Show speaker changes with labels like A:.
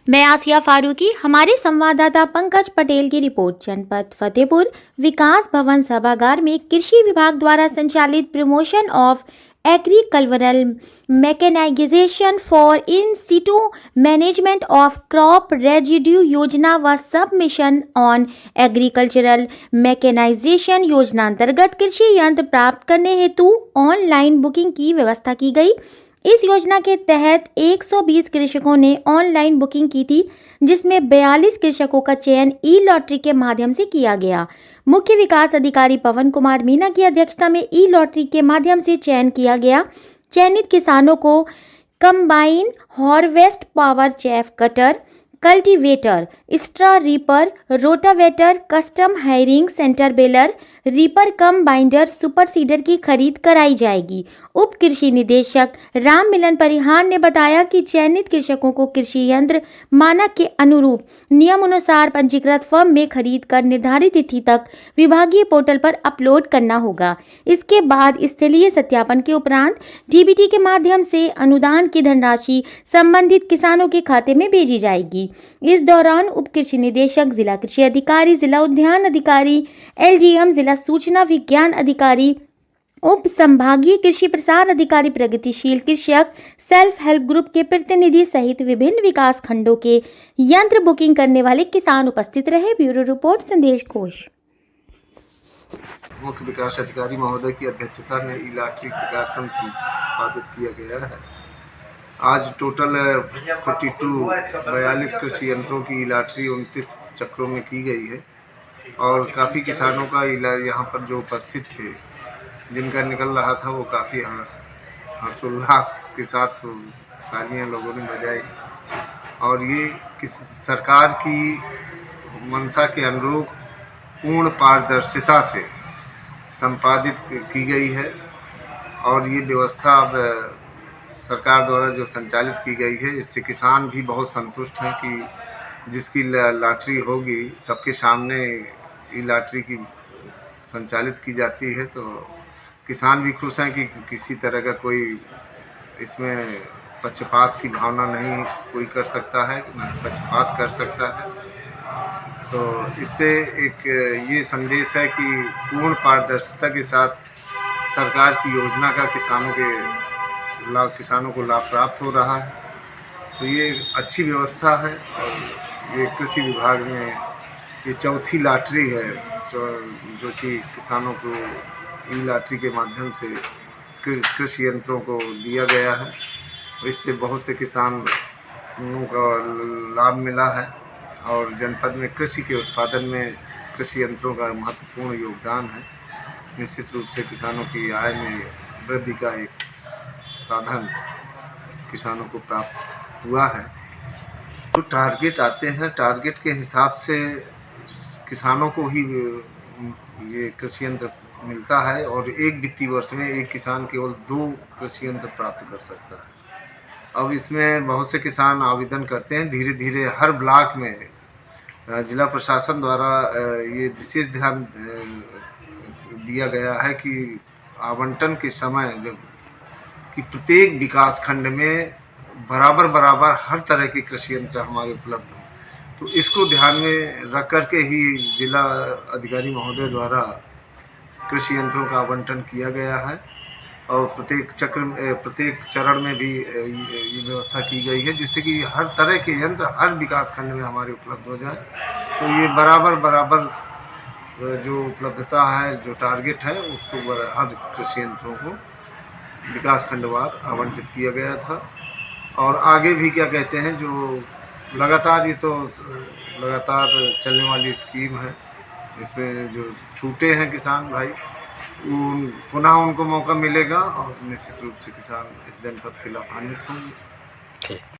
A: मैं आसिया फारूकी। हमारे संवाददाता पंकज पटेल की रिपोर्ट। जनपद फतेहपुर विकास भवन सभागार में कृषि विभाग द्वारा संचालित promotion of agricultural mechanisation for in situ management of crop residue योजना व सब मिशन ऑन एग्रीकल्चरल मैकेनाइजेशन योजना अंतर्गत कृषि यंत्र प्राप्त करने हेतु ऑनलाइन बुकिंग की व्यवस्था की गई। इस योजना के तहत 120 कृषकों ने ऑनलाइन बुकिंग की थी, जिसमें 42 कृषकों का चयन ई लॉटरी के माध्यम से किया गया। मुख्य विकास अधिकारी पवन कुमार मीना की अध्यक्षता में ई लॉटरी के माध्यम से चयन किया गया। चयनित किसानों को combine harvest power chaff cutter, cultivator, straw reaper, rotavator, custom hiring, centre baler, reaper cum binder, super seeder की खरीद कराई जाएगी। उप कृषि निदेशक राम मिलन परिहार ने बताया कि चयनित कृषकों को कृषि यंत्र मानक के अनुरूप नियम अनुसार पंजीकृत फर्म में खरीद कर निर्धारित तिथि तक विभागीय पोर्टल पर अपलोड करना होगा। इसके बाद स्थलीय सत्यापन के उपरांत डीबीटी के माध्यम से अनुदान की धनराशि संबंधित किसानों के खाते में भेजी जाएगी। इस दौरान उप कृषि निदेशक, जिला कृषि अधिकारी, जिला उद्यान अधिकारी, एलजीएम, जिला सूचना विज्ञान अधिकारी, उप संभागीय कृषि प्रसार अधिकारी, प्रगतिशील कृषक, सेल्फ हेल्प ग्रुप के प्रतिनिधि सहित विभिन्न विकास खंडों के यंत्र बुकिंग करने वाले किसान उपस्थित रहे। ब्यूरो रिपोर्ट संदेश घोष।
B: मुख्य विकास अधिकारी महोदय की अध्यक्षता में ई लॉटरी कार्यक्रम संपादित किया गया है। आज टोटल 42 कृषि यंत्रों की ई लॉटरी 29 चक्रों में की गई है और काफ़ी किसानों का यहाँ पर जो उपस्थित थे, जिनका निकल रहा था, वो काफ़ी हर्षोल्लास के साथ तालियां लोगों ने बजाई और ये सरकार की मंशा के अनुरूप पूर्ण पारदर्शिता से संपादित की गई है और ये व्यवस्था अब सरकार द्वारा जो संचालित की गई है, इससे किसान भी बहुत संतुष्ट हैं कि जिसकी लॉटरी होगी सबके सामने ई लॉटरी की संचालित की जाती है, तो किसान भी खुश हैं कि किसी तरह का कोई इसमें पक्षपात की भावना नहीं कोई कर सकता है, पक्षपात कर सकता है। तो इससे एक ये संदेश है कि पूर्ण पारदर्शिता के साथ सरकार की योजना का किसानों को लाभ प्राप्त हो रहा है। तो ये अच्छी व्यवस्था है और ये कृषि विभाग में ये चौथी लॉटरी है जो कि किसानों को ई लॉटरी के माध्यम से कृषि यंत्रों को दिया गया है। इससे बहुत से किसानों का लाभ मिला है और जनपद में कृषि के उत्पादन में कृषि यंत्रों का महत्वपूर्ण योगदान है। निश्चित रूप से किसानों की आय में वृद्धि का एक साधन किसानों को प्राप्त हुआ है। जो टारगेट आते हैं, टारगेट के हिसाब से किसानों को ही ये कृषि यंत्र मिलता है और एक वित्तीय वर्ष में एक किसान केवल 2 कृषि यंत्र प्राप्त कर सकता है। अब इसमें बहुत से किसान आवेदन करते हैं। धीरे धीरे हर ब्लॉक में जिला प्रशासन द्वारा ये विशेष ध्यान दिया गया है कि आवंटन के समय जब कि प्रत्येक विकास खंड में बराबर हर तरह के कृषि यंत्र हमारे उपलब्ध हों। तो इसको ध्यान में रख कर के ही जिला अधिकारी महोदय द्वारा कृषि यंत्रों का आवंटन किया गया है और प्रत्येक चरण में भी ये व्यवस्था की गई है, जिससे कि हर तरह के यंत्र हर विकास खंड में हमारे उपलब्ध हो जाए। तो ये बराबर जो उपलब्धता है, जो टारगेट है, उसको हर कृषि यंत्रों को विकास खंडवार आवंटित किया गया था और आगे भी क्या कहते हैं, जो लगातार ये तो लगातार चलने वाली स्कीम है। इसमें जो छूटे हैं किसान भाई, पुनः उनको मौका मिलेगा और निश्चित रूप से किसान इस जनपद के लाभान्वित होंगे।